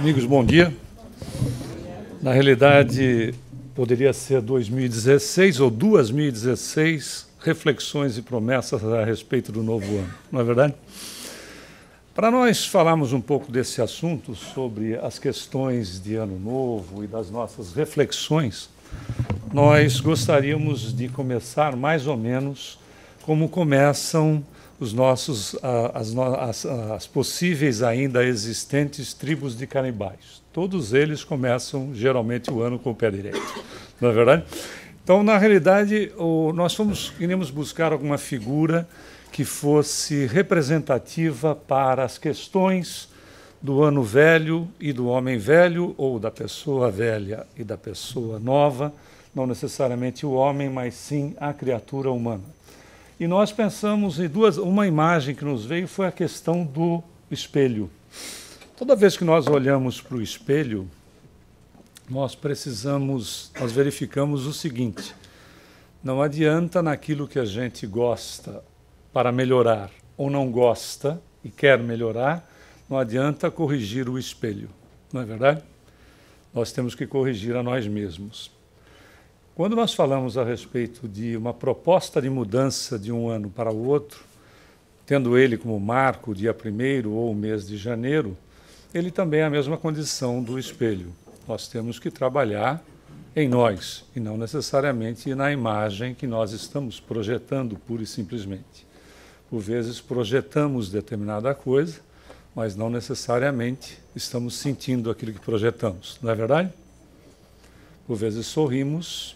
Amigos, bom dia. Na realidade, poderia ser 2016 ou 2016, reflexões e promessas a respeito do novo ano, não é verdade? Para nós falarmos um pouco desse assunto, sobre as questões de Ano Novo e das nossas reflexões, nós gostaríamos de começar mais ou menos como começam os nossos, as possíveis ainda existentes tribos de canibais. Todos eles começam geralmente o ano com o pé direito, não é verdade? Então, na realidade, nós queríamos buscar alguma figura que fosse representativa para as questões do ano velho e do homem velho, ou da pessoa velha e da pessoa nova, não necessariamente o homem, mas sim a criatura humana. E nós pensamos em uma imagem que nos veio foi a questão do espelho. Toda vez que nós olhamos para o espelho, nós verificamos o seguinte: não adianta naquilo que a gente gosta para melhorar ou não gosta e quer melhorar, não adianta corrigir o espelho, não é verdade? Nós temos que corrigir a nós mesmos. Quando nós falamos a respeito de uma proposta de mudança de um ano para o outro, tendo ele como marco o dia 1º ou o mês de janeiro, ele também é a mesma condição do espelho. Nós temos que trabalhar em nós e não necessariamente na imagem que nós estamos projetando pura e simplesmente. Por vezes projetamos determinada coisa, mas não necessariamente estamos sentindo aquilo que projetamos, não é verdade? Por vezes sorrimos,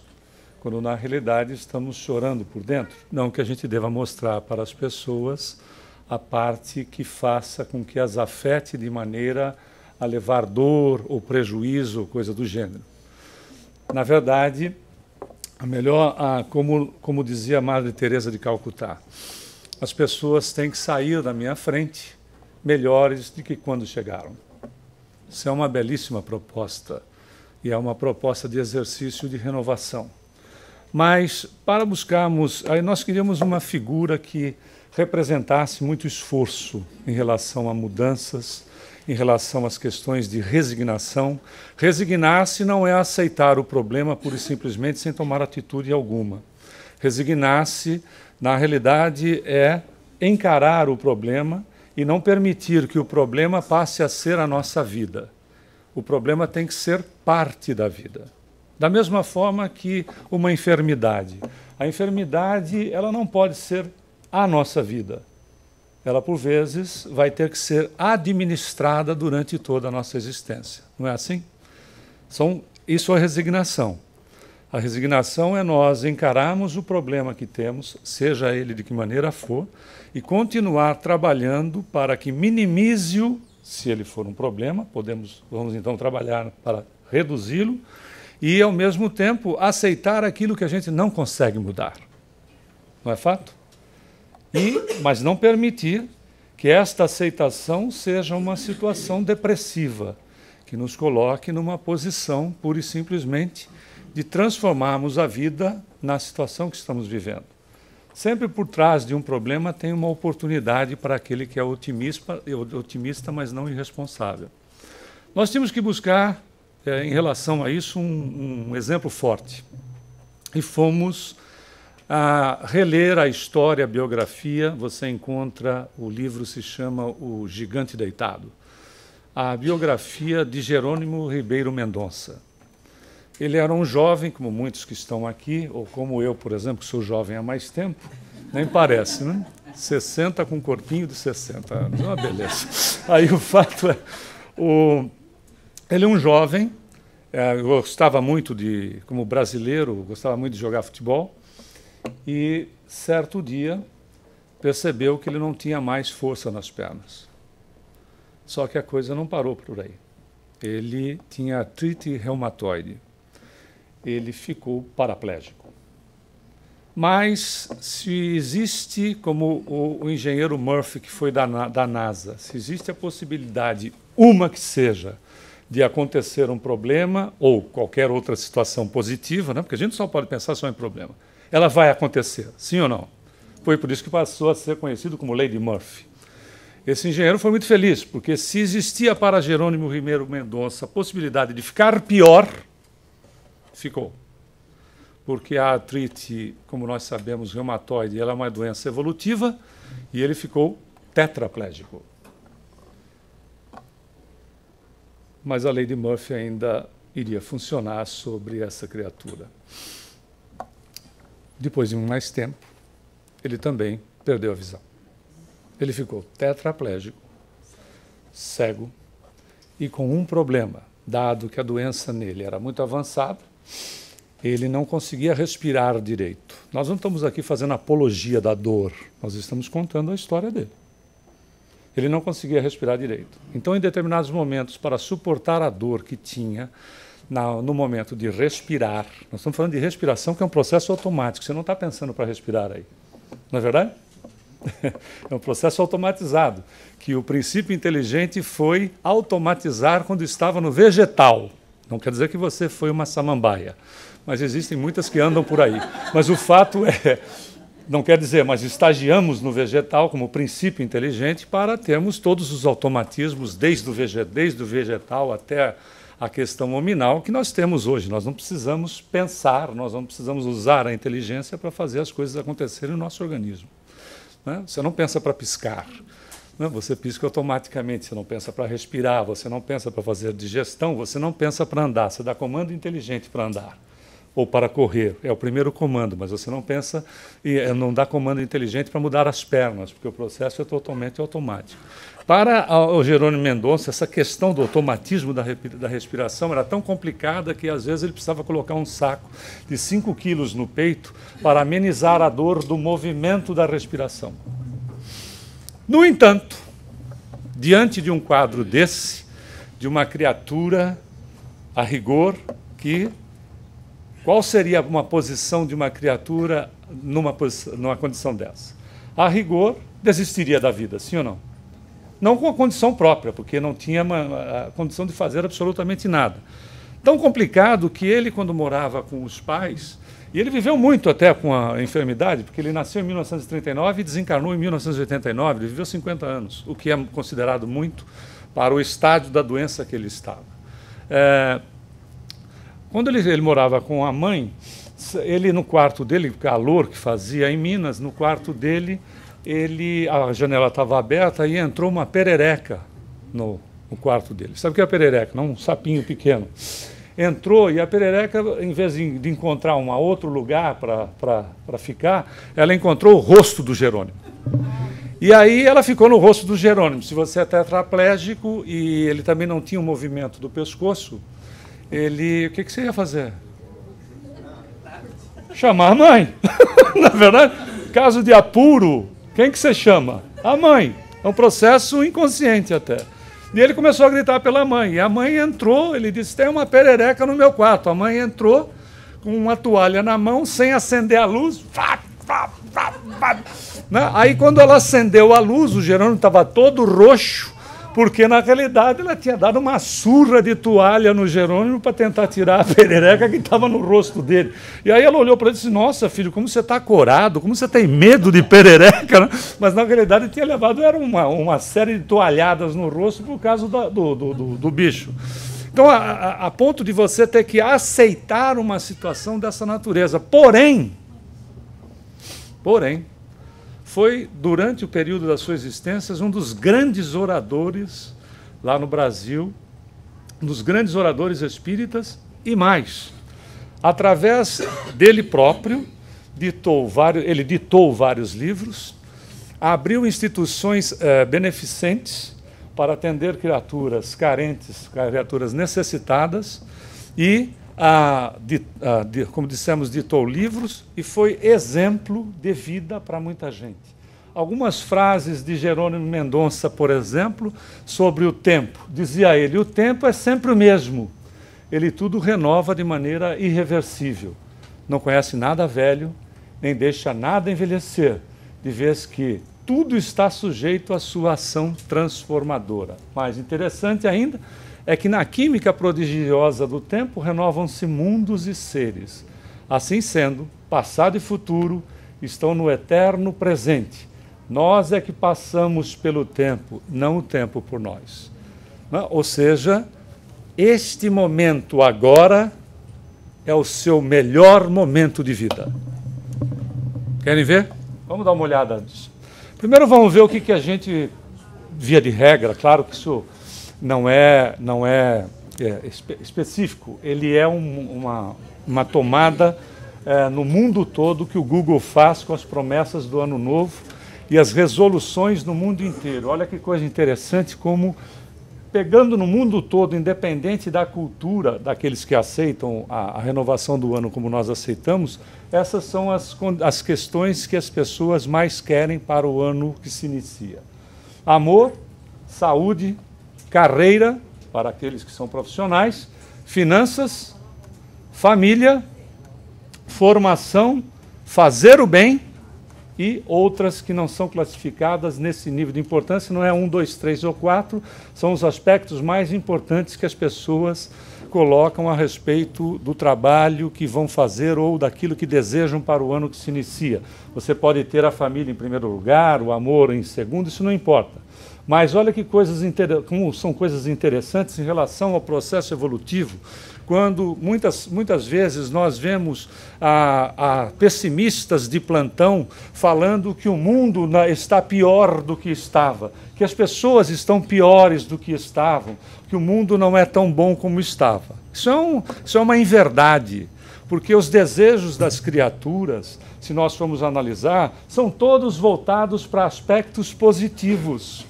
quando na realidade estamos chorando por dentro. Não que a gente deva mostrar para as pessoas a parte que faça com que as afete de maneira a levar dor ou prejuízo ou coisa do gênero. Na verdade, como dizia a Madre Teresa de Calcutá, as pessoas têm que sair da minha frente melhores do que quando chegaram. Isso é uma belíssima proposta e é uma proposta de exercício de renovação. Mas, para buscarmos, aí nós queríamos uma figura que representasse muito esforço em relação a mudanças, em relação às questões de resignação. Resignar-se não é aceitar o problema pura e simplesmente sem tomar atitude alguma. Resignar-se, na realidade, é encarar o problema e não permitir que o problema passe a ser a nossa vida. O problema tem que ser parte da vida. Da mesma forma que uma enfermidade. A enfermidade, ela não pode ser a nossa vida. Ela, por vezes, vai ter que ser administrada durante toda a nossa existência. Não é assim? Isso é resignação. A resignação é nós encararmos o problema que temos, seja ele de que maneira for, e continuar trabalhando para que minimize-o, se ele for um problema, vamos então trabalhar para reduzi-lo, e, ao mesmo tempo, aceitar aquilo que a gente não consegue mudar. Não é fato? Mas não permitir que esta aceitação seja uma situação depressiva, que nos coloque numa posição, pura e simplesmente, de transformarmos a vida na situação que estamos vivendo. Sempre por trás de um problema tem uma oportunidade para aquele que é otimista, mas não irresponsável. Nós temos que buscar, em relação a isso, um exemplo forte. E fomos a reler a história, a biografia. Você encontra, o livro se chama O Gigante Deitado, a biografia de Jerônimo Ribeiro Mendonça. Ele era um jovem, como muitos que estão aqui, ou como eu, por exemplo, que sou jovem há mais tempo, nem parece, né? 60 com um corpinho de 60 anos, uma beleza. Aí o fato é, ele é um jovem, gostava muito como brasileiro, gostava muito de jogar futebol, e certo dia percebeu que ele não tinha mais força nas pernas. Só que a coisa não parou por aí. Ele tinha artrite reumatoide. Ele ficou paraplégico. Mas se existe, como o engenheiro Murphy, que foi da NASA, se existe a possibilidade, uma que seja, de acontecer um problema ou qualquer outra situação positiva, né? Porque a gente só pode pensar só em problema, ela vai acontecer, sim ou não? Foi por isso que passou a ser conhecido como Lei de Murphy. Esse engenheiro foi muito feliz, porque se existia para Jerônimo Ribeiro Mendonça a possibilidade de ficar pior, ficou. Porque a artrite, como nós sabemos, reumatoide, ela é uma doença evolutiva, e ele ficou tetraplégico. Mas a lei de Murphy ainda iria funcionar sobre essa criatura. Depois de mais tempo, ele também perdeu a visão. Ele ficou tetraplégico, cego e com um problema, dado que a doença nele era muito avançada, ele não conseguia respirar direito. Nós não estamos aqui fazendo apologia da dor, nós estamos contando a história dele. Ele não conseguia respirar direito. Então, em determinados momentos, para suportar a dor que tinha, no momento de respirar, nós estamos falando de respiração, que é um processo automático, você não está pensando para respirar aí, não é verdade? É um processo automatizado, que o princípio inteligente foi automatizar quando estava no vegetal. Não quer dizer que você foi uma samambaia, mas existem muitas que andam por aí. Mas o fato é, não quer dizer, mas estagiamos no vegetal como princípio inteligente para termos todos os automatismos, desde o vegetal até a questão hominal, que nós temos hoje. Nós não precisamos pensar, nós não precisamos usar a inteligência para fazer as coisas acontecerem no nosso organismo. Você não pensa para piscar, você pisca automaticamente, você não pensa para respirar, você não pensa para fazer digestão, você não pensa para andar, você dá comando inteligente para andar ou para correr, é o primeiro comando, mas você não pensa e não dá comando inteligente para mudar as pernas, porque o processo é totalmente automático. Para o Jerônimo Mendonça, essa questão do automatismo da respiração era tão complicada que, às vezes, ele precisava colocar um saco de 5 quilos no peito para amenizar a dor do movimento da respiração. No entanto, diante de um quadro desse, de uma criatura, a rigor, qual seria uma posição de uma criatura numa condição dessa? A rigor, desistiria da vida, sim ou não? Não com a condição própria, porque não tinha a condição de fazer absolutamente nada. Tão complicado que ele, quando morava com os pais, e ele viveu muito até com a enfermidade, porque ele nasceu em 1939 e desencarnou em 1989, ele viveu 50 anos, o que é considerado muito para o estágio da doença que ele estava. Quando ele morava com a mãe, ele no quarto dele, calor que fazia em Minas, no quarto dele, a janela estava aberta e entrou uma perereca no quarto dele. Sabe o que é a perereca? Não, um sapinho pequeno. Entrou e a perereca, em vez de encontrar um outro lugar para ficar, ela encontrou o rosto do Jerônimo. E aí ela ficou no rosto do Jerônimo. Se você é tetraplégico e ele também não tinha o movimento do pescoço, o que você ia fazer? Chamar a mãe. Na verdade, caso de apuro, quem que você chama? A mãe. É um processo inconsciente até. E ele começou a gritar pela mãe. E a mãe entrou, ele disse, tem uma perereca no meu quarto. A mãe entrou com uma toalha na mão, sem acender a luz. Né? Aí quando ela acendeu a luz, o Jerônimo estava todo roxo, porque na realidade ela tinha dado uma surra de toalha no Jerônimo para tentar tirar a perereca que estava no rosto dele. E aí ela olhou para ele e disse, nossa, filho, como você está corado, como você tem medo de perereca, né? Mas na realidade tinha levado uma série de toalhadas no rosto por causa do bicho. Então, a ponto de você ter que aceitar uma situação dessa natureza. Porém, foi, durante o período da sua existência, um dos grandes oradores lá no Brasil, um dos grandes oradores espíritas, e mais, através dele próprio, ele ditou vários livros, abriu instituições beneficentes para atender criaturas carentes, criaturas necessitadas, e como dissemos, ditou livros e foi exemplo de vida para muita gente. Algumas frases de Jerônimo Mendonça, por exemplo, sobre o tempo. Dizia ele, o tempo é sempre o mesmo. Ele tudo renova de maneira irreversível. Não conhece nada velho, nem deixa nada envelhecer, de vez que tudo está sujeito à sua ação transformadora. Mais interessante ainda, é que na química prodigiosa do tempo renovam-se mundos e seres. Assim sendo, passado e futuro estão no eterno presente, Nós é que passamos pelo tempo, não o tempo por nós. Ou seja, este momento agora é o seu melhor momento de vida. Querem ver? Vamos dar uma olhada nisso. Primeiro vamos ver o que a gente, via de regra, claro que isso não é específico, ele é uma tomada no mundo todo que o Google faz com as promessas do Ano Novo e as resoluções no mundo inteiro. Olha que coisa interessante, como pegando no mundo todo, independente da cultura daqueles que aceitam a renovação do ano como nós aceitamos, essas são as questões que as pessoas mais querem para o ano que se inicia. Amor, saúde, carreira, para aqueles que são profissionais, finanças, família, formação, fazer o bem e outras que não são classificadas nesse nível de importância, não é 1, 2, 3 ou 4, são os aspectos mais importantes que as pessoas colocam a respeito do trabalho que vão fazer ou daquilo que desejam para o ano que se inicia. Você pode ter a família em primeiro lugar, o amor em segundo, isso não importa. Mas olha que como são coisas interessantes em relação ao processo evolutivo, quando muitas vezes nós vemos pessimistas de plantão falando que o mundo está pior do que estava, que as pessoas estão piores do que estavam, que o mundo não é tão bom como estava. Isso é uma inverdade, porque os desejos das criaturas, se nós formos analisar, são todos voltados para aspectos positivos.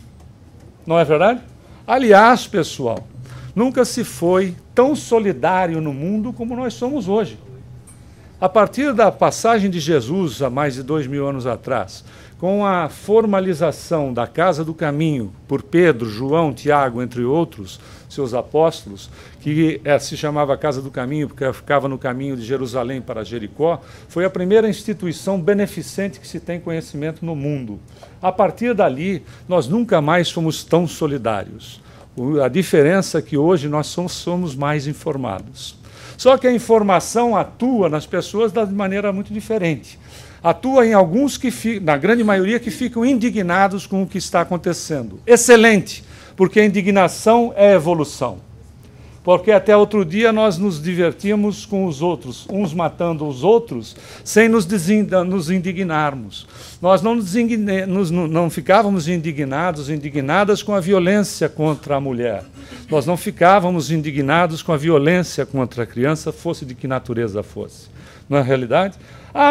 Não é verdade? Aliás, pessoal, nunca se foi tão solidário no mundo como nós somos hoje. A partir da passagem de Jesus, há mais de 2000 anos atrás, com a formalização da Casa do Caminho por Pedro, João, Tiago, entre outros, seus apóstolos, que se chamava Casa do Caminho porque ficava no caminho de Jerusalém para Jericó, foi a primeira instituição beneficente que se tem conhecimento no mundo. A partir dali, nós nunca mais fomos tão solidários. A diferença é que hoje nós somos mais informados. Só que a informação atua nas pessoas de maneira muito diferente. Atua em alguns, na grande maioria, que ficam indignados com o que está acontecendo. Excelente, porque a indignação é evolução. Porque até outro dia nós nos divertíamos com os outros, uns matando os outros, sem nos indignarmos. Nós não ficávamos indignadas com a violência contra a mulher. Nós não ficávamos indignados com a violência contra a criança, fosse de que natureza fosse. Não é realidade?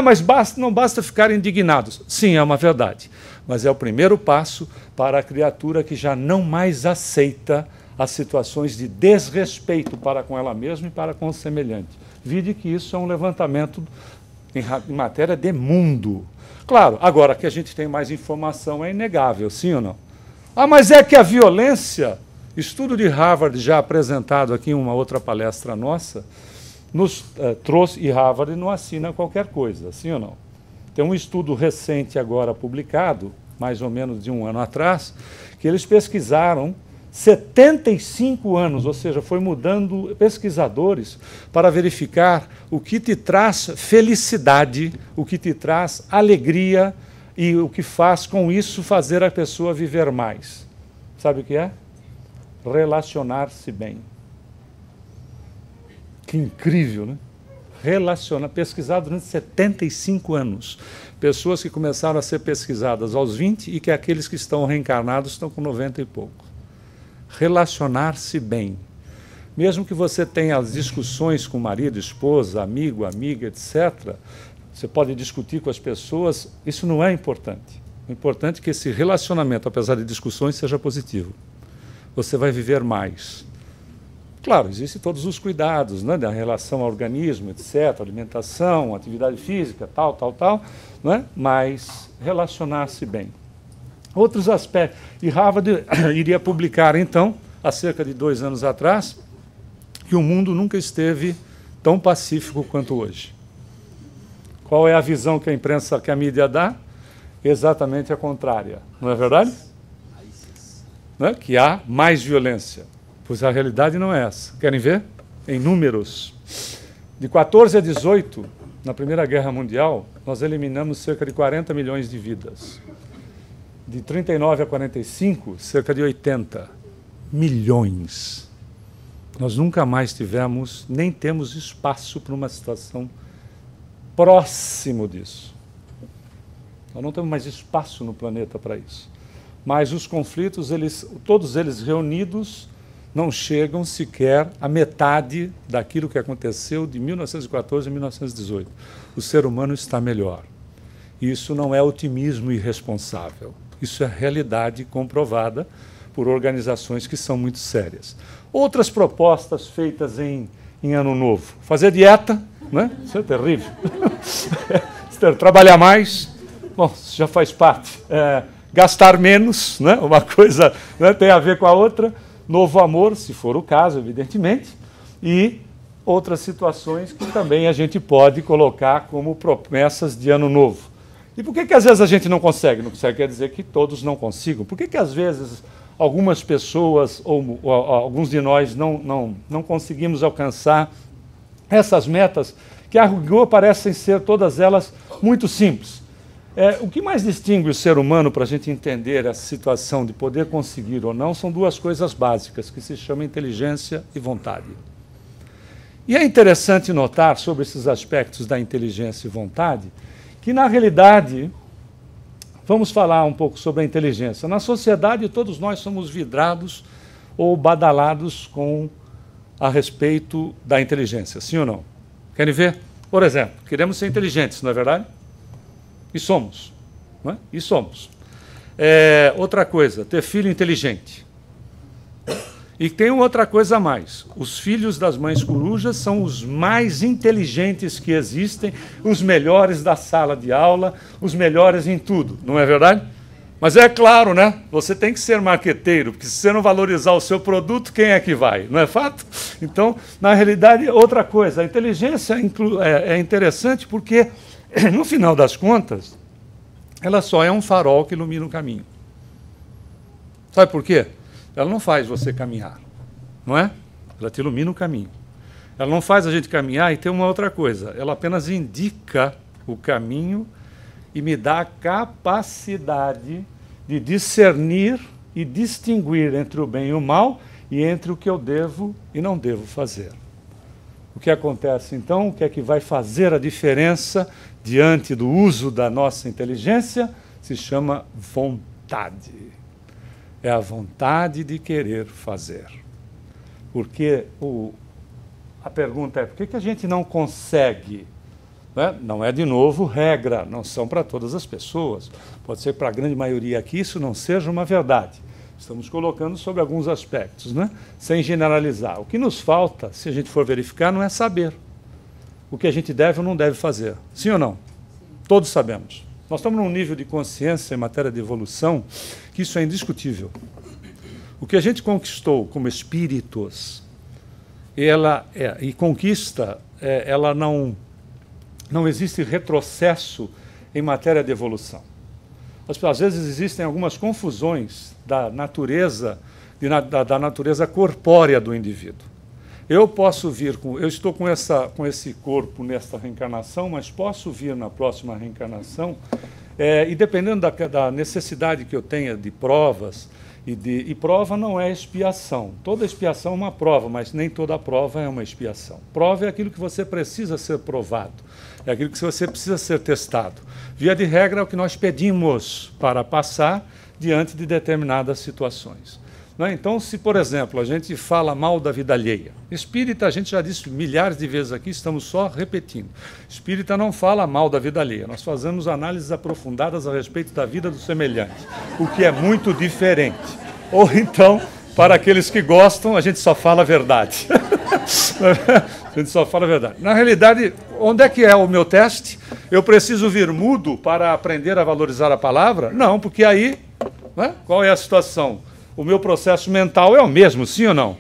Mas não basta ficar indignados. Sim, é uma verdade. Mas é o primeiro passo para a criatura que já não mais aceita as situações de desrespeito para com ela mesma e para com o semelhante. Vide que isso é um levantamento em matéria de mundo. Claro, agora que a gente tem mais informação é inegável, sim ou não? Mas é que a violência, estudo de Harvard já apresentado aqui em uma outra palestra nossa, nos trouxe, e Harvard não assina qualquer coisa, sim ou não? Tem um estudo recente agora publicado, mais ou menos de 1 ano atrás, que eles pesquisaram 75 anos, ou seja, foi mudando pesquisadores para verificar o que te traz felicidade, o que te traz alegria e o que faz com isso fazer a pessoa viver mais. Sabe o que é? Relacionar-se bem. Que incrível, né? Pesquisado durante 75 anos. Pessoas que começaram a ser pesquisadas aos 20 e que aqueles que estão reencarnados estão com 90 e pouco. Relacionar-se bem. Mesmo que você tenha as discussões com marido, esposa, amigo, amiga, etc., você pode discutir com as pessoas, isso não é importante. O importante é que esse relacionamento, apesar de discussões, seja positivo. Você vai viver mais. Claro, existem todos os cuidados, né, da relação ao organismo, etc., alimentação, atividade física, tal, né, mas relacionar-se bem. Outros aspectos. E Harvard iria publicar, então, há cerca de 2 anos atrás, que o mundo nunca esteve tão pacífico quanto hoje. Qual é a visão que a imprensa, que a mídia dá? Exatamente a contrária. Não é verdade? Né? Que há mais violência. Pois a realidade não é essa. Querem ver? Em números. De 14 a 18, na Primeira Guerra Mundial, nós eliminamos cerca de 40 milhões de vidas. de 39 a 45, cerca de 80 milhões. Nós nunca mais tivemos, nem temos espaço para uma situação próximo disso. Nós não temos mais espaço no planeta para isso. Mas os conflitos, todos eles reunidos, não chegam sequer à metade daquilo que aconteceu de 1914 a 1918. O ser humano está melhor. Isso não é otimismo irresponsável. Isso é realidade comprovada por organizações que são muito sérias. Outras propostas feitas em Ano Novo. Fazer dieta, né? Isso é terrível. Trabalhar mais, bom, isso já faz parte. Gastar menos, né? Uma coisa, né, tem a ver com a outra. Novo amor, se for o caso, evidentemente. E outras situações que também a gente pode colocar como promessas de Ano Novo. E por que às vezes a gente não consegue? Não consegue quer dizer que todos não consigam. Por que às vezes algumas pessoas ou alguns de nós não conseguimos alcançar essas metas que a rigor parecem ser todas elas muito simples? O que mais distingue o ser humano para a gente entender essa situação de poder conseguir ou não são duas coisas básicas, que se chamam inteligência e vontade. E é interessante notar sobre esses aspectos da inteligência e vontade que, na realidade, vamos falar um pouco sobre a inteligência. Na sociedade, todos nós somos vidrados ou badalados a respeito da inteligência, sim ou não? Querem ver? Por exemplo, queremos ser inteligentes, não é verdade? E somos. Não é? E somos. Outra coisa, ter filho inteligente. E tem outra coisa a mais. Os filhos das mães corujas são os mais inteligentes que existem, os melhores da sala de aula, os melhores em tudo, não é verdade? Mas é claro, né? Você tem que ser marqueteiro, porque se você não valorizar o seu produto, quem é que vai? Não é fato? Então, na realidade, outra coisa. A inteligência é interessante porque, no final das contas, ela só é um farol que ilumina o caminho. Sabe por quê? Ela não faz você caminhar, não é? Ela te ilumina o caminho. Ela não faz a gente caminhar e tem uma outra coisa. Ela apenas indica o caminho e me dá a capacidade de discernir e distinguir entre o bem e o mal e entre o que eu devo e não devo fazer. O que acontece, então, o que é que vai fazer a diferença diante do uso da nossa inteligência? Se chama vontade. É a vontade de querer fazer. Porque a pergunta é, por que a gente não consegue? Não é, de novo, regra, não são para todas as pessoas. Pode ser para a grande maioria aqui isso não seja uma verdade. Estamos colocando sobre alguns aspectos, né? Sem generalizar. O que nos falta, se a gente for verificar, não é saber o que a gente deve ou não deve fazer. Sim ou não? Sim. Todos sabemos. Nós estamos num nível de consciência em matéria de evolução que isso é indiscutível. O que a gente conquistou como espíritos, e conquista, ela não existe retrocesso em matéria de evolução. Às vezes existem algumas confusões da natureza, da natureza corpórea do indivíduo. Eu estou com esse corpo nesta reencarnação, mas posso vir na próxima reencarnação, e dependendo da necessidade que eu tenha de provas, e prova não é expiação. Toda expiação é uma prova, mas nem toda prova é uma expiação. Prova é aquilo que você precisa ser provado, é aquilo que você precisa ser testado. Via de regra, é o que nós pedimos para passar diante de determinadas situações. Então, se, por exemplo, a gente fala mal da vida alheia, espírita, a gente já disse milhares de vezes aqui, estamos só repetindo. Espírita não fala mal da vida alheia, nós fazemos análises aprofundadas a respeito da vida do semelhante, o que é muito diferente. Ou então, para aqueles que gostam, a gente só fala a verdade. A gente só fala a verdade. Na realidade, onde é que é o meu teste? Eu preciso vir mudo para aprender a valorizar a palavra? Não, porque aí, né, qual é a situação? O meu processo mental é o mesmo, sim ou não?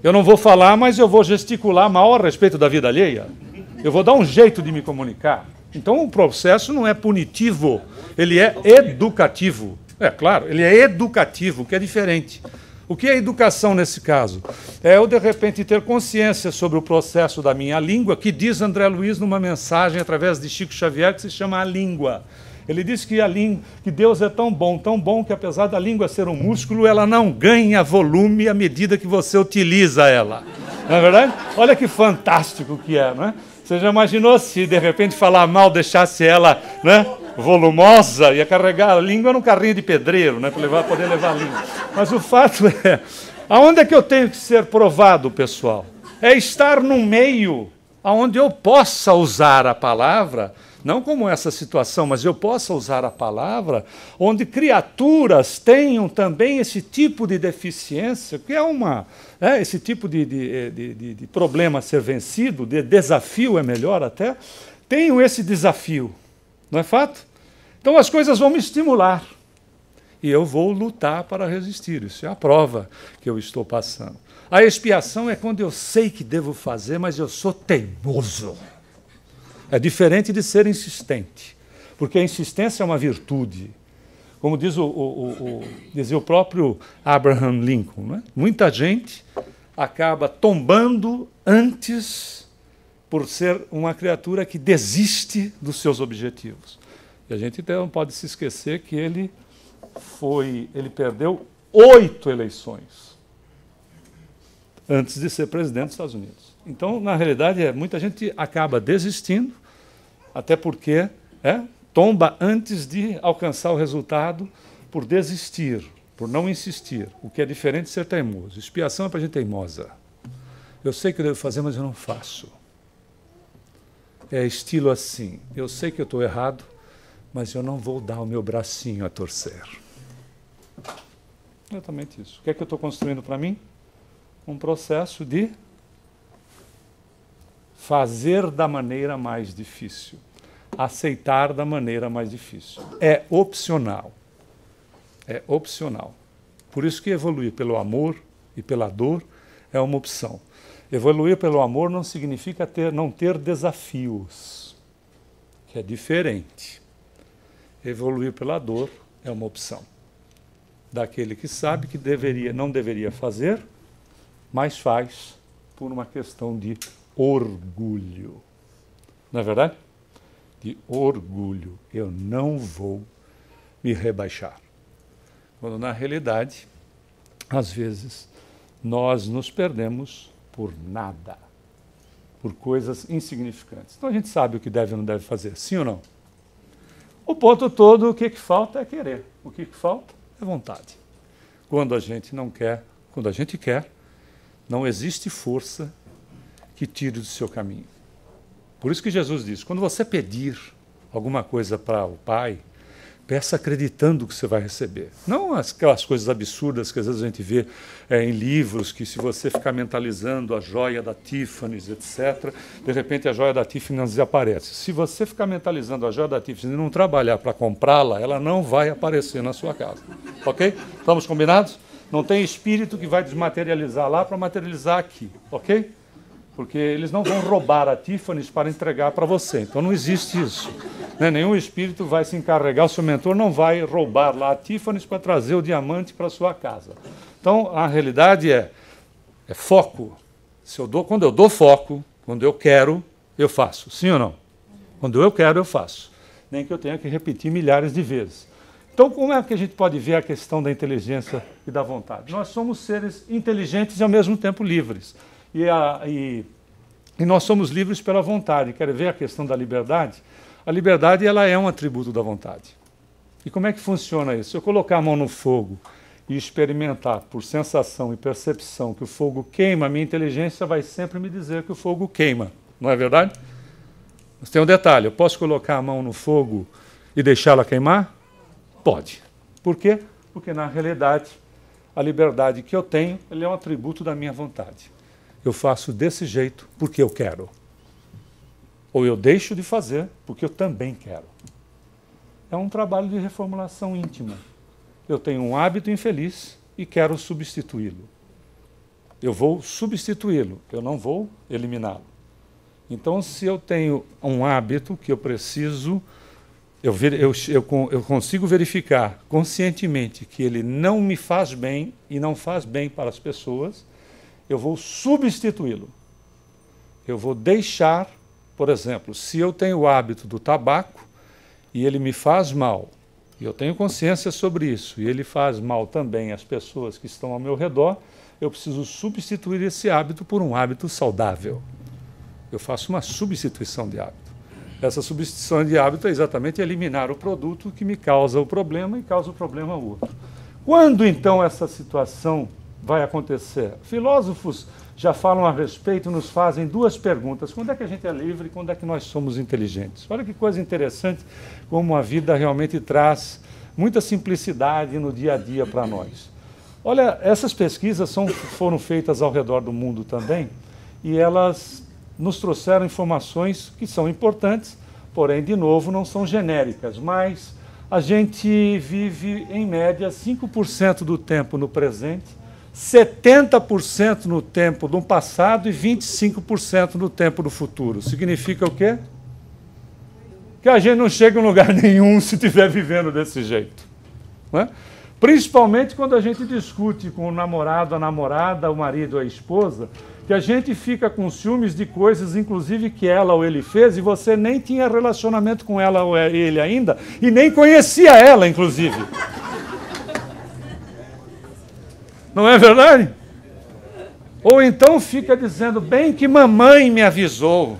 Eu não vou falar, mas eu vou gesticular mal a respeito da vida alheia. Eu vou dar um jeito de me comunicar. Então o processo não é punitivo, ele é educativo. É claro, ele é educativo, que é diferente. O que é educação nesse caso? É eu, de repente, ter consciência sobre o processo da minha língua, que diz André Luiz numa mensagem através de Chico Xavier, que se chama A Língua. Ele diz que que Deus é tão bom, que apesar da língua ser um músculo, ela não ganha volume à medida que você utiliza ela. Não é verdade? Olha que fantástico que é, não é? Você já imaginou se de repente falar mal deixasse ela, né, volumosa, ia carregar a língua num carrinho de pedreiro, né, para poder levar a língua. Mas o fato é, aonde é que eu tenho que ser provado, pessoal? É estar num meio onde eu possa usar a palavra, não como essa situação, mas eu possa usar a palavra, onde criaturas tenham também esse tipo de deficiência, que é esse tipo de problema a ser vencido, de desafio é melhor até, tenham esse desafio, não é fato? Então as coisas vão me estimular e eu vou lutar para resistir, isso é a prova que eu estou passando. A expiação é quando eu sei que devo fazer, mas eu sou teimoso. É diferente de ser insistente, porque a insistência é uma virtude. Como dizia o próprio Abraham Lincoln, né? Muita gente acaba tombando antes por ser uma criatura que desiste dos seus objetivos. E a gente então não pode se esquecer que ele perdeu 8 eleições antes de ser presidente dos Estados Unidos. Então, na realidade, muita gente acaba desistindo, até porque tomba antes de alcançar o resultado por desistir, por não insistir, o que é diferente de ser teimoso. Expiação é para gente teimosa. Eu sei que eu devo fazer, mas eu não faço. É estilo assim, eu sei que eu estou errado, mas eu não vou dar o meu bracinho a torcer. Exatamente isso. O que é que eu estou construindo para mim? Um processo de fazer da maneira mais difícil, aceitar da maneira mais difícil. É opcional. É opcional. Por isso que evoluir pelo amor e pela dor é uma opção. Evoluir pelo amor não significa não ter desafios, que é diferente. Evoluir pela dor é uma opção. Daquele que sabe que não deveria fazer, mas faz por uma questão de orgulho. Não é verdade? De orgulho. Eu não vou me rebaixar. Quando, na realidade, às vezes, nós nos perdemos por nada, por coisas insignificantes. Então a gente sabe o que deve ou não deve fazer, sim ou não? O ponto todo, o que falta é querer. O que falta é vontade. Quando a gente não quer, quando a gente quer, não existe força que tire do seu caminho. Por isso que Jesus diz, quando você pedir alguma coisa para o Pai, peça acreditando que você vai receber. Não aquelas coisas absurdas que às vezes a gente vê em livros, que se você ficar mentalizando a joia da Tiffany's, etc., de repente a joia da Tiffany's desaparece. Se você ficar mentalizando a joia da Tiffany's e não trabalhar para comprá-la, ela não vai aparecer na sua casa. Ok? Estamos combinados? Não tem espírito que vai desmaterializar lá para materializar aqui. Ok? Porque eles não vão roubar a Tiffany's para entregar para você. Então não existe isso. Né? Nenhum espírito vai se encarregar, o seu mentor não vai roubar lá a Tiffany's para trazer o diamante para a sua casa. Então a realidade é foco. Quando eu dou foco, quando eu quero, eu faço. Sim ou não? Quando eu quero, eu faço. Nem que eu tenha que repetir milhares de vezes. Então como é que a gente pode ver a questão da inteligência e da vontade? Nós somos seres inteligentes e ao mesmo tempo livres. E nós somos livres pela vontade. Quer ver a questão da liberdade? A liberdade ela é um atributo da vontade. E como é que funciona isso? Se eu colocar a mão no fogo e experimentar por sensação e percepção que o fogo queima, a minha inteligência vai sempre me dizer que o fogo queima. Não é verdade? Mas tem um detalhe, eu posso colocar a mão no fogo e deixá-la queimar? Pode. Por quê? Porque na realidade a liberdade que eu tenho ele é um atributo da minha vontade. Eu faço desse jeito porque eu quero. Ou eu deixo de fazer porque eu também quero. É um trabalho de reformulação íntima. Eu tenho um hábito infeliz e quero substituí-lo. Eu vou substituí-lo, eu não vou eliminá-lo. Então, se eu tenho um hábito que eu preciso, eu consigo verificar conscientemente que ele não me faz bem e não faz bem para as pessoas, eu vou substituí-lo. Eu vou deixar, por exemplo, se eu tenho o hábito do tabaco, e ele me faz mal, e eu tenho consciência sobre isso, e ele faz mal também às pessoas que estão ao meu redor, eu preciso substituir esse hábito por um hábito saudável. Eu faço uma substituição de hábito. Essa substituição de hábito é exatamente eliminar o produto que me causa o problema e causa o problema ao outro. Quando, então, essa situação vai acontecer? Filósofos já falam a respeito, nos fazem duas perguntas. Quando é que a gente é livre e quando é que nós somos inteligentes? Olha que coisa interessante, como a vida realmente traz muita simplicidade no dia a dia para nós. Olha, essas pesquisas foram feitas ao redor do mundo também, e elas nos trouxeram informações que são importantes, porém, de novo, não são genéricas, mas a gente vive, em média, 5% do tempo no presente, 70% no tempo do passado e 25% no tempo do futuro. Significa o quê? Que a gente não chega em lugar nenhum se estiver vivendo desse jeito. Não é? Principalmente quando a gente discute com o namorado, a namorada, o marido, a esposa, que a gente fica com ciúmes de coisas, inclusive, que ela ou ele fez, e você nem tinha relacionamento com ela ou ele ainda, e nem conhecia ela, inclusive. Não é verdade? Ou então fica dizendo, bem que mamãe me avisou,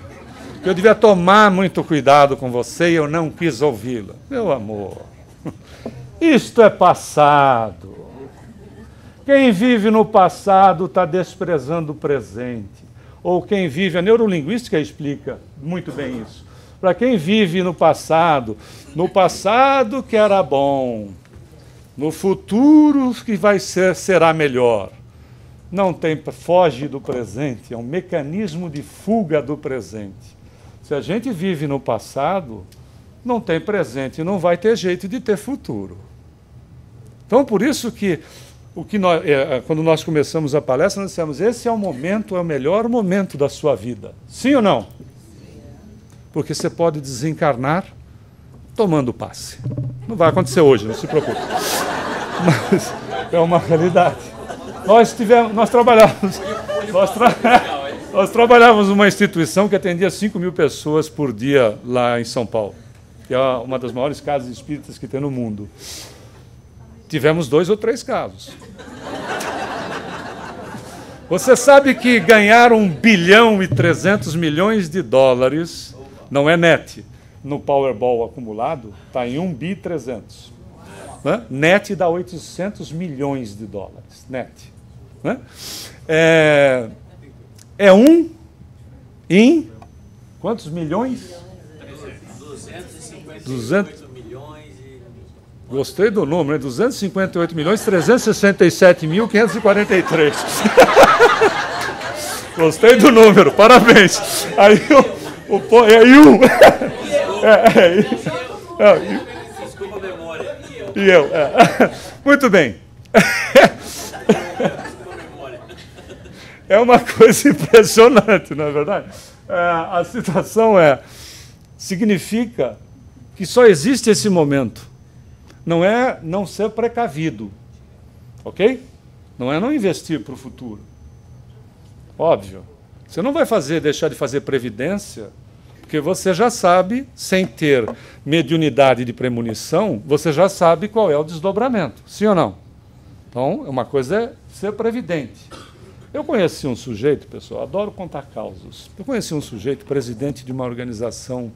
que eu devia tomar muito cuidado com você e eu não quis ouvi-la. Meu amor, isto é passado. Quem vive no passado está desprezando o presente. Ou quem vive, a neurolinguística explica muito bem isso. Para quem vive no passado que era bom, no futuro que vai ser, será melhor. Não tem, foge do presente, é um mecanismo de fuga do presente. Se a gente vive no passado, não tem presente, não vai ter jeito de ter futuro. Então, por isso que quando nós começamos a palestra, nós dissemos, esse é o momento, é o melhor momento da sua vida. Sim ou não? Porque você pode desencarnar tomando passe. Não vai acontecer hoje, não se preocupe. Mas é uma realidade. Nós trabalhávamos numa instituição que atendia 5.000 pessoas por dia lá em São Paulo, que é uma das maiores casas espíritas que tem no mundo. Tivemos 2 ou 3 casos. Você sabe que ganhar $1,3 bilhões, não é net, no Powerball acumulado, está em $1,3 bi. Né? Net dá $800 milhões, net. Né? É um em quantos milhões? 258 milhões. Gostei do número, né? 258.367.543. Gostei do número, parabéns. Aí Desculpa a memória. E eu. Muito bem. É uma coisa impressionante, não é verdade? A situação significa que só existe esse momento. Não é não ser precavido, ok? Não é não investir para o futuro. Óbvio. Você não vai deixar de fazer previdência, porque você já sabe, sem ter mediunidade de premonição, você já sabe qual é o desdobramento. Sim ou não? Então, uma coisa é ser previdente. Eu conheci um sujeito, pessoal, adoro contar causos. Eu conheci um sujeito, presidente de uma organização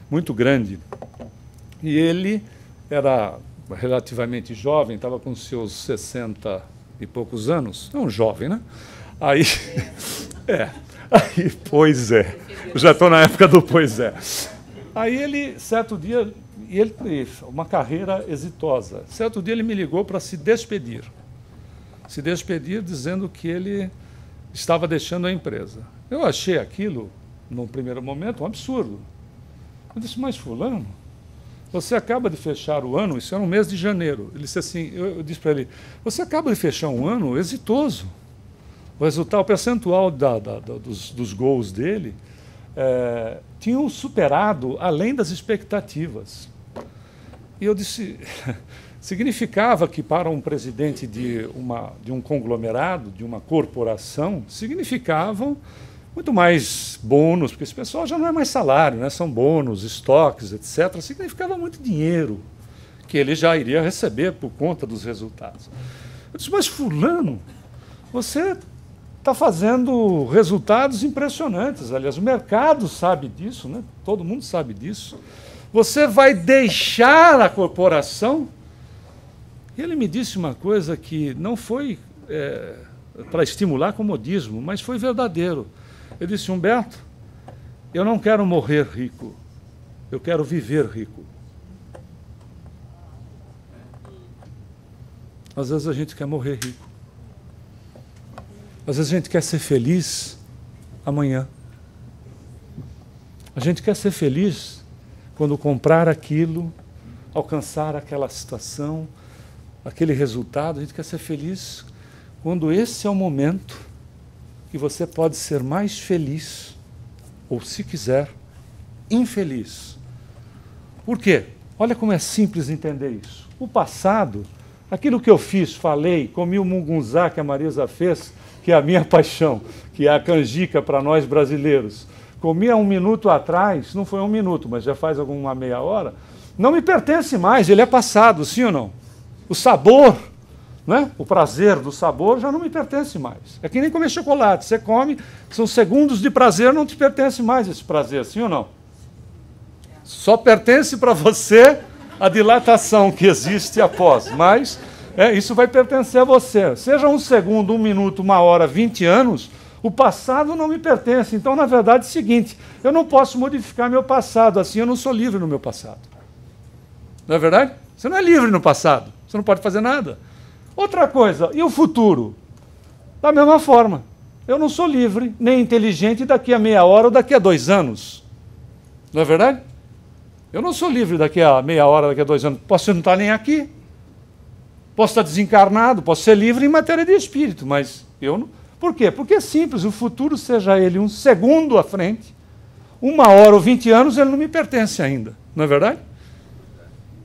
muito grande, e ele era relativamente jovem, estava com seus 60 e poucos anos, é um jovem, né? Aí, pois é, eu já estou na época do pois é. Aí ele, certo dia, e ele teve uma carreira exitosa, certo dia ele me ligou para se despedir dizendo que ele estava deixando a empresa. Eu achei aquilo, num primeiro momento, um absurdo. Eu disse, mas fulano, você acaba de fechar o ano, isso era no mês de janeiro. Ele disse assim, eu disse para ele, você acaba de fechar um ano exitoso. O resultado, o percentual dos gols dele tinham superado além das expectativas. E eu disse, significava que para um presidente de um conglomerado, de uma corporação, significavam muito mais bônus, porque esse pessoal já não é mais salário, né? São bônus, estoques, etc. Significava muito dinheiro que ele já iria receber por conta dos resultados. Eu disse, mas fulano, você está fazendo resultados impressionantes. Aliás, o mercado sabe disso, né? Todo mundo sabe disso. Você vai deixar a corporação? E ele me disse uma coisa que não foi para estimular comodismo, mas foi verdadeiro. Ele disse, Humberto, eu não quero morrer rico, eu quero viver rico. Às vezes a gente quer morrer rico. Às vezes a gente quer ser feliz amanhã. A gente quer ser feliz quando comprar aquilo, alcançar aquela situação, aquele resultado. A gente quer ser feliz quando esse é o momento que você pode ser mais feliz, ou, se quiser, infeliz. Por quê? Olha como é simples entender isso. O passado, aquilo que eu fiz, falei, comi o mungunzá que a Marisa fez, que é a minha paixão, que é a canjica para nós brasileiros. Comi há 1 minuto atrás, não foi 1 minuto, mas já faz alguma meia hora, não me pertence mais, ele é passado, sim ou não? O sabor, né? O prazer do sabor já não me pertence mais. É que nem comer chocolate, você come, são segundos de prazer, não te pertence mais esse prazer, sim ou não? Só pertence para você a dilatação que existe após, mas isso vai pertencer a você. Seja 1 segundo, 1 minuto, 1 hora, 20 anos, o passado não me pertence. Então, na verdade, é o seguinte, eu não posso modificar meu passado, assim eu não sou livre no meu passado. Não é verdade? Você não é livre no passado, você não pode fazer nada. Outra coisa, e o futuro? Da mesma forma, eu não sou livre, nem inteligente daqui a meia hora ou daqui a 2 anos. Não é verdade? Eu não sou livre daqui a meia hora, daqui a 2 anos. Posso não estar nem aqui. Posso estar desencarnado, posso ser livre em matéria de espírito, mas eu não. Por quê? Porque é simples, o futuro, seja ele 1 segundo à frente, 1 hora ou 20 anos, ele não me pertence ainda. Não é verdade?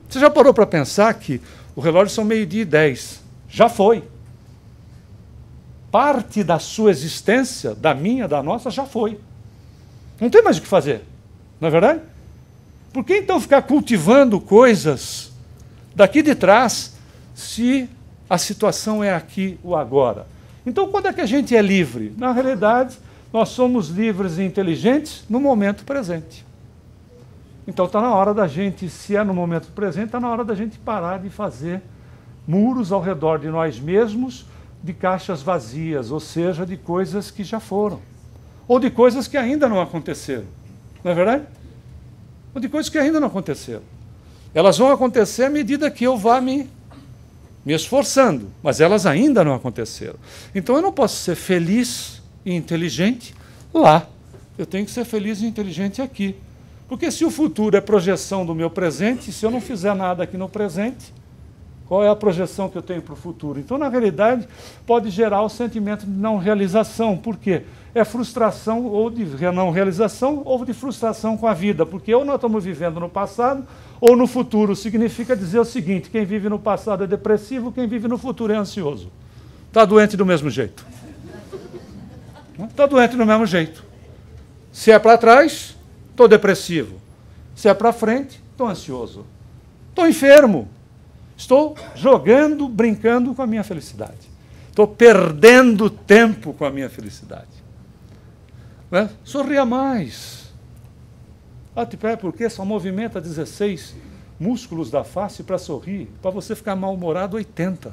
Você já parou para pensar que o relógio são 12:10? Já foi. Parte da sua existência, da minha, da nossa, já foi. Não tem mais o que fazer. Não é verdade? Por que então ficar cultivando coisas daqui de trás, se a situação é aqui ou agora? Então, quando é que a gente é livre? Na realidade, nós somos livres e inteligentes no momento presente. Então, está na hora da gente, se é no momento presente, está na hora da gente parar de fazer muros ao redor de nós mesmos, de caixas vazias, ou seja, de coisas que já foram, ou de coisas que ainda não aconteceram. Não é verdade? Ou de coisas que ainda não aconteceram. Elas vão acontecer à medida que eu vá me esforçando, mas elas ainda não aconteceram. Então eu não posso ser feliz e inteligente lá. Eu tenho que ser feliz e inteligente aqui. Porque se o futuro é projeção do meu presente, se eu não fizer nada aqui no presente, qual é a projeção que eu tenho para o futuro? Então, na realidade, pode gerar o sentimento de não realização. Por quê? É frustração ou de não realização ou de frustração com a vida. Porque ou nós estamos vivendo no passado ou no futuro. Significa dizer o seguinte, quem vive no passado é depressivo, quem vive no futuro é ansioso. Está doente do mesmo jeito. Está doente do mesmo jeito. Se é para trás, estou depressivo. Se é para frente, estou ansioso. Estou enfermo. Estou jogando, brincando com a minha felicidade. Estou perdendo tempo com a minha felicidade. Né? Sorria mais. Bate pé, porque só movimenta 16 músculos da face para sorrir, para você ficar mal-humorado 80.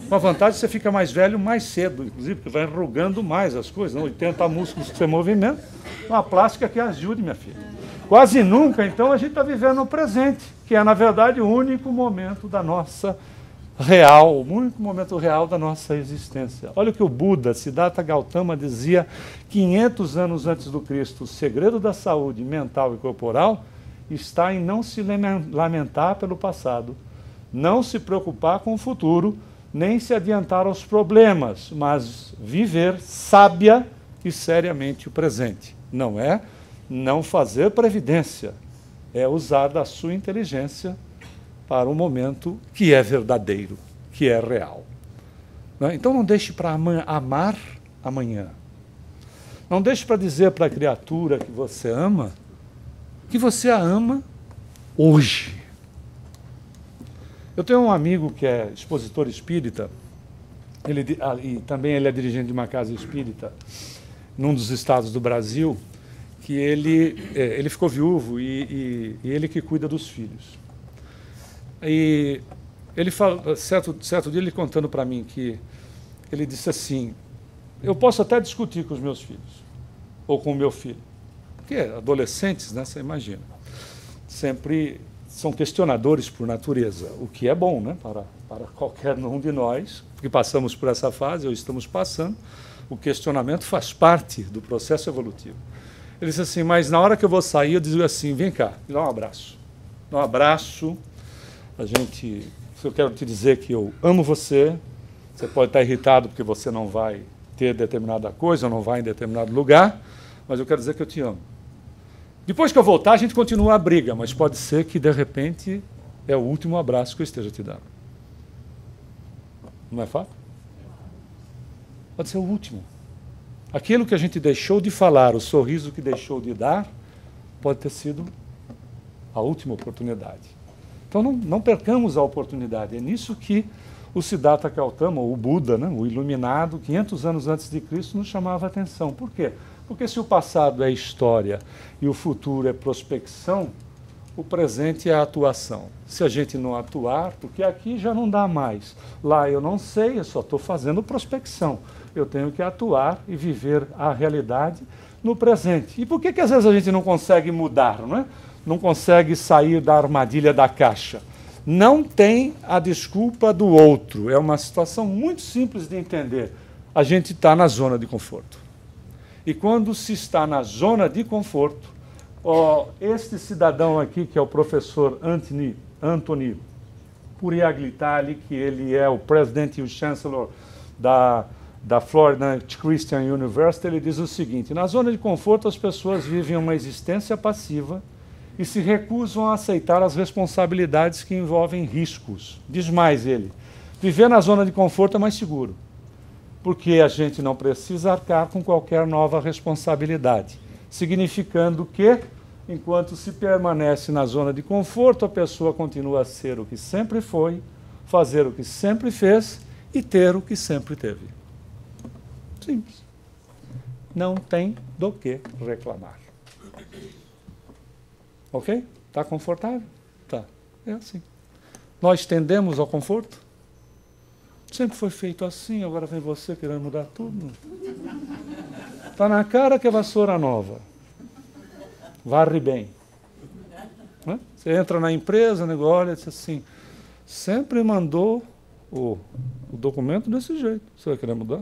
Com a vantagem, você fica mais velho mais cedo, inclusive, porque vai enrugando mais as coisas. Não? 80 músculos que você movimenta, uma plástica que ajude, minha filha. Quase nunca, então, a gente está vivendo o presente, que é, na verdade, o único momento da nossa real, o único momento real da nossa existência. Olha o que o Buda, Siddhartha Gautama, dizia 500 anos antes do Cristo. O segredo da saúde mental e corporal está em não se lamentar pelo passado, não se preocupar com o futuro, nem se adiantar aos problemas, mas viver sábia e seriamente o presente. Não é não fazer previdência, é usar da sua inteligência para um momento que é verdadeiro, que é real. Então não deixe para amar amanhã. Não deixe para dizer para a criatura que você a ama hoje. Eu tenho um amigo que é expositor espírita, e também ele é dirigente de uma casa espírita, num dos estados do Brasil, que ele ficou viúvo e ele que cuida dos filhos. E ele fala, certo dia ele contando para mim que ele disse assim, eu posso até discutir com os meus filhos, ou com o meu filho, porque adolescentes, né, você imagina, sempre são questionadores por natureza, o que é bom, né, para qualquer um de nós que passamos por essa fase, ou estamos passando, o questionamento faz parte do processo evolutivo. Ele disse assim, mas na hora que eu vou sair, eu digo assim, vem cá, me dá um abraço. Dá um abraço, eu quero te dizer que eu amo você, você pode estar irritado porque você não vai ter determinada coisa, ou não vai em determinado lugar, mas eu quero dizer que eu te amo. Depois que eu voltar, a gente continua a briga, mas pode ser que, de repente, é o último abraço que eu esteja te dando. Não é fato? Pode ser o último. Aquilo que a gente deixou de falar, o sorriso que deixou de dar, pode ter sido a última oportunidade. Então não percamos a oportunidade. É nisso que o Siddhartha Gautama, o Buda, né, o iluminado, 500 anos antes de Cristo, nos chamava a atenção. Por quê? Porque se o passado é história e o futuro é prospecção, o presente é a atuação. Se a gente não atuar, porque aqui já não dá mais. Lá eu não sei, eu só estou fazendo prospecção. Eu tenho que atuar e viver a realidade no presente. E por que às vezes a gente não consegue mudar, não é? Não consegue sair da armadilha da caixa? Não tem a desculpa do outro. É uma situação muito simples de entender. A gente está na zona de conforto. E quando se está na zona de conforto, este cidadão aqui, que é o professor Anthony Puriaglitali, que ele é o presidente e o chancellor da Florida Christian University, ele diz o seguinte, na zona de conforto as pessoas vivem uma existência passiva e se recusam a aceitar as responsabilidades que envolvem riscos. Diz mais ele, viver na zona de conforto é mais seguro, porque a gente não precisa arcar com qualquer nova responsabilidade, significando que, enquanto se permanece na zona de conforto, a pessoa continua a ser o que sempre foi, fazer o que sempre fez e ter o que sempre teve. Simples. Não tem do que reclamar. Ok? Está confortável? Tá. É assim. Nós tendemos ao conforto? Sempre foi feito assim, agora vem você querendo mudar tudo. Está na cara que é vassoura nova. Varre bem. Né? Você entra na empresa, olha e diz assim, sempre mandou o documento desse jeito. Você vai querer mudar?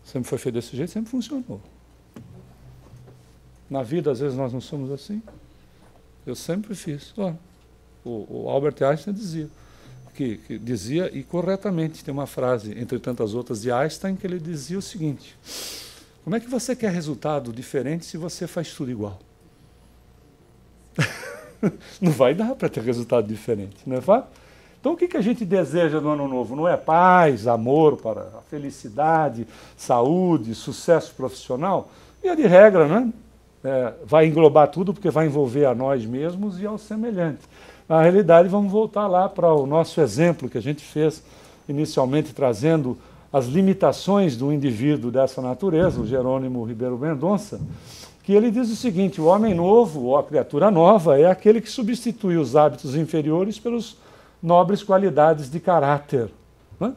Sempre foi feito desse jeito, sempre funcionou. Na vida, às vezes, nós não somos assim. Eu sempre fiz. O Albert Einstein dizia, que dizia, e corretamente, tem uma frase, entre tantas outras, de Einstein, que ele dizia o seguinte, como é que você quer resultado diferente se você faz tudo igual? Não vai dar para ter resultado diferente, não é fato? Então o que a gente deseja no ano novo? Não é paz, amor, para a felicidade, saúde, sucesso profissional? E de regra, né? Vai englobar tudo porque vai envolver a nós mesmos e ao semelhante. Na realidade, vamos voltar lá para o nosso exemplo que a gente fez inicialmente, trazendo as limitações do indivíduo dessa natureza, o Jerônimo Ribeiro Mendonça, que ele diz o seguinte, o homem novo, ou a criatura nova, é aquele que substitui os hábitos inferiores pelos nobres qualidades de caráter, né?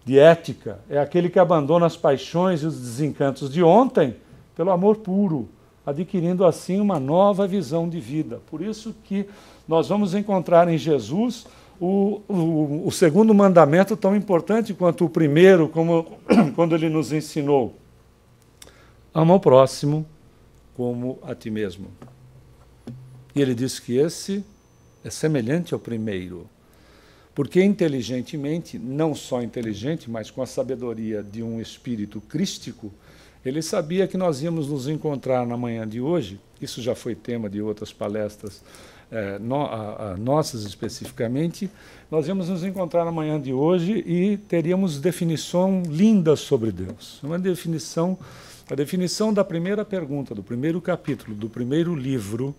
De ética. É aquele que abandona as paixões e os desencantos de ontem pelo amor puro, adquirindo assim uma nova visão de vida. Por isso que nós vamos encontrar em Jesus o segundo mandamento tão importante quanto o primeiro, como quando ele nos ensinou, ama o próximo como a ti mesmo. E ele diz que esse é semelhante ao primeiro, porque inteligentemente, não só inteligente, mas com a sabedoria de um espírito crístico, ele sabia que nós íamos nos encontrar na manhã de hoje, isso já foi tema de outras palestras, nossas especificamente, nós íamos nos encontrar na manhã de hoje e teríamos definição linda sobre Deus, uma definição A definição da primeira pergunta, do primeiro capítulo, do primeiro livro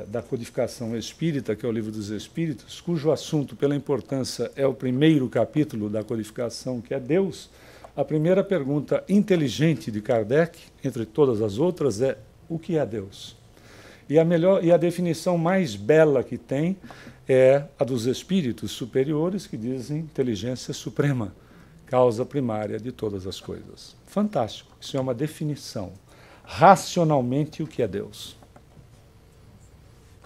da codificação espírita, que é o Livro dos Espíritos, cujo assunto, pela importância, é o primeiro capítulo da codificação, que é Deus. A primeira pergunta inteligente de Kardec, entre todas as outras, é: o que é Deus? E a definição mais bela que tem é a dos espíritos superiores, que dizem inteligência suprema, causa primária de todas as coisas. Fantástico. Isso é uma definição. Racionalmente, o que é Deus?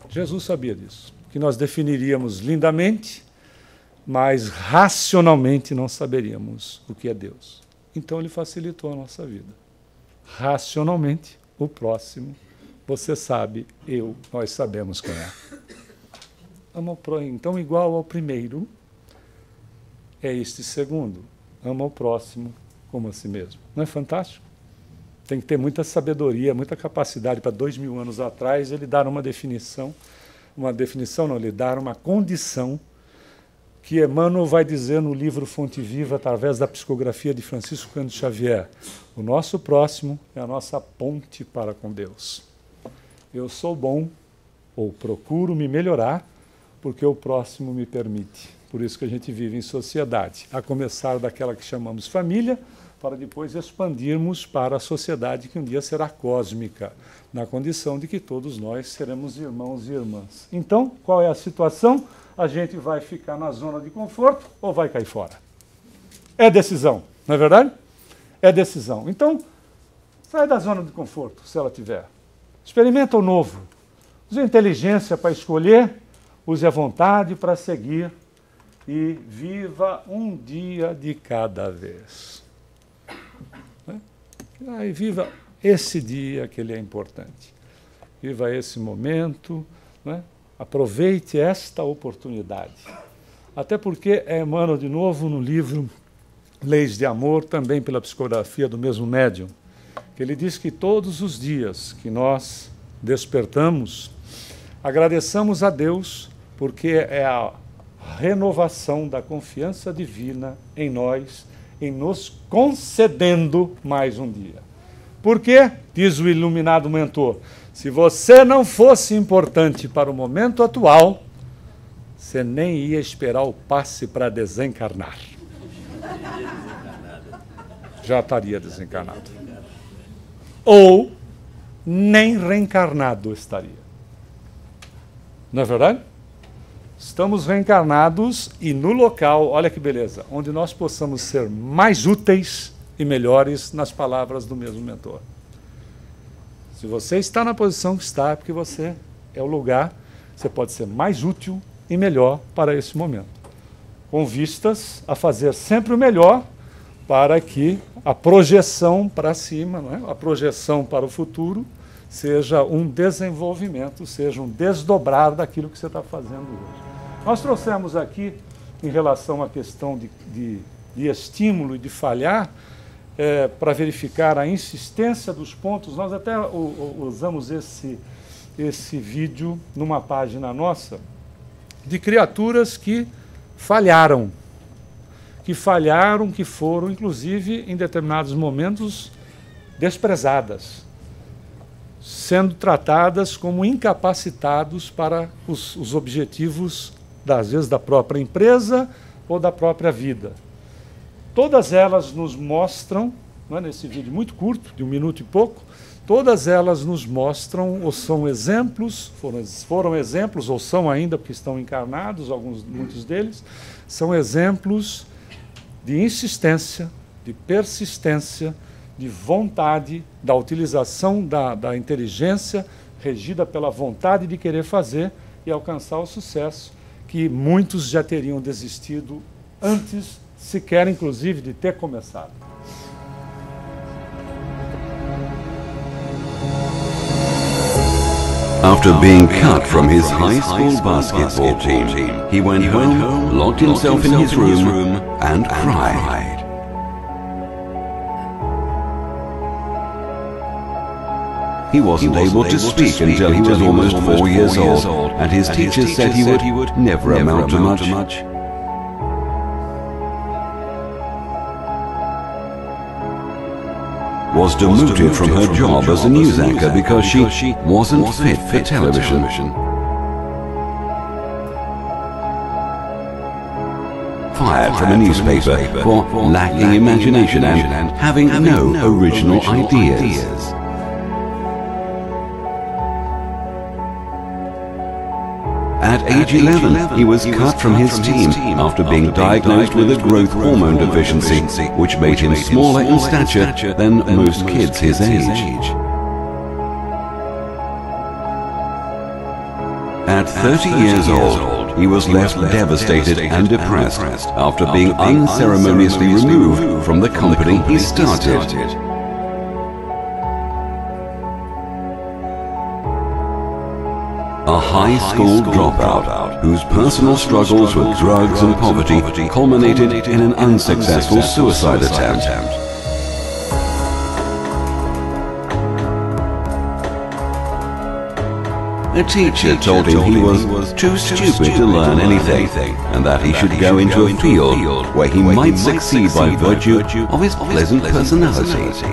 Jesus sabia disso, que nós definiríamos lindamente, mas racionalmente não saberíamos o que é Deus. Então ele facilitou a nossa vida. Racionalmente, o próximo, você sabe, nós sabemos quem é. Então, igual ao primeiro, é este segundo. Ama o próximo como a si mesmo. Não é fantástico? Tem que ter muita sabedoria, muita capacidade para 2000 anos atrás ele dar uma definição não, ele dar uma condição que Emmanuel vai dizer no livro Fonte Viva, através da psicografia de Francisco Cândido Xavier: o nosso próximo é a nossa ponte para com Deus. Eu sou bom, ou procuro me melhorar, porque o próximo me permite. Por isso que a gente vive em sociedade, a começar daquela que chamamos família, para depois expandirmos para a sociedade que um dia será cósmica, na condição de que todos nós seremos irmãos e irmãs. Então, qual é a situação? A gente vai ficar na zona de conforto ou vai cair fora? É decisão, não é verdade? É decisão. Então, sai da zona de conforto, se ela tiver. Experimenta o novo. Use a inteligência para escolher, use a vontade para seguir e viva um dia de cada vez. E viva esse dia, que ele é importante. Viva esse momento, né? Aproveite esta oportunidade. Até porque é Emmanuel, de novo, no livro Leis de Amor, também pela psicografia do mesmo médium, que ele diz que todos os dias que nós despertamos, agradeçamos a Deus, porque é a renovação da confiança divina em nós, em nos concedendo mais um dia. Por quê? Diz o iluminado mentor: se você não fosse importante para o momento atual, você nem ia esperar o passe para desencarnar. Já estaria desencarnado. Ou nem reencarnado estaria. Não é verdade? Estamos reencarnados e no local, olha que beleza, onde nós possamos ser mais úteis e melhores, nas palavras do mesmo mentor. Se você está na posição que está, é porque você é o lugar, você pode ser mais útil e melhor para esse momento, com vistas a fazer sempre o melhor, para que a projeção para cima, não é? A projeção para o futuro, seja um desenvolvimento, seja um desdobrar daquilo que você está fazendo hoje. Nós trouxemos aqui, em relação à questão de estímulo e de falhar, para verificar a insistência dos pontos. Nós até usamos esse vídeo numa página nossa, de criaturas que falharam, que foram, inclusive, em determinados momentos, desprezadas, sendo tratadas como incapacitados para os objetivos, às vezes, da própria empresa ou da própria vida. Todas elas nos mostram, não é, nesse vídeo muito curto, de 1 minuto e pouco, todas elas nos mostram, ou são exemplos, foram exemplos, ou são ainda, porque estão encarnados, muitos deles, são exemplos de insistência, de persistência, de vontade, da utilização da inteligência, regida pela vontade de querer fazer e alcançar o sucesso, que muitos já teriam desistido antes, sequer, inclusive, de ter começado. After being cut from his high school basketball team, he went home, locked himself in his room, and cried. He wasn't able to speak until he was almost 4 years old, and his teachers said he would never amount to much. was demoted from her job as a news anchor because she wasn't fit for television. Fired from a newspaper for lacking imagination and having no original ideas. At age 11, he was cut from his team after being diagnosed with a growth hormone deficiency, which made him smaller in stature than most kids his age. At 30 years old, he was left devastated and depressed after being unceremoniously removed from the company he started. A high school dropout, whose personal struggles with drugs and poverty culminated in an unsuccessful suicide attempt. A teacher told him he was too stupid to learn anything, and that he should go into a field where he might succeed by virtue of his pleasant personality.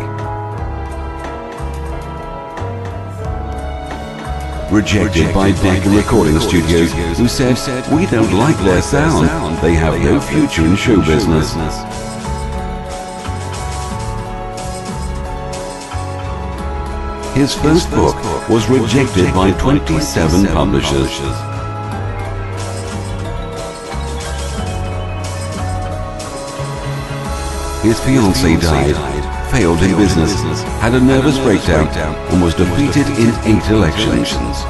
Rejected by Decca Recording Studios, who said, "We don't like their sound, they have no future in show business." His first book was rejected by 27 publishers. His fiancée died, failed in business, had a nervous breakdown, and was defeated in 8 elections.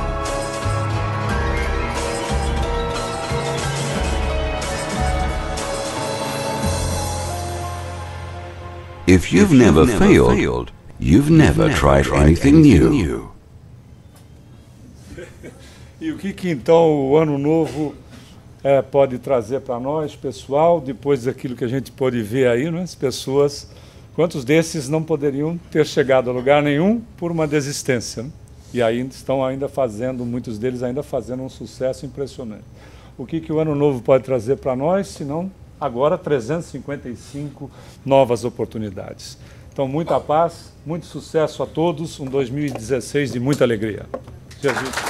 If you've never failed, you've never tried anything new. E o que então o Ano Novo pode trazer para nós, pessoal, depois daquilo que a gente pôde ver aí, né? As pessoas, quantos desses não poderiam ter chegado a lugar nenhum por uma desistência, né? E ainda estão fazendo, muitos deles ainda fazendo um sucesso impressionante. O que o Ano Novo pode trazer para nós, se não agora 355 novas oportunidades. Então, muita paz, muito sucesso a todos, um 2016 de muita alegria. Jesus.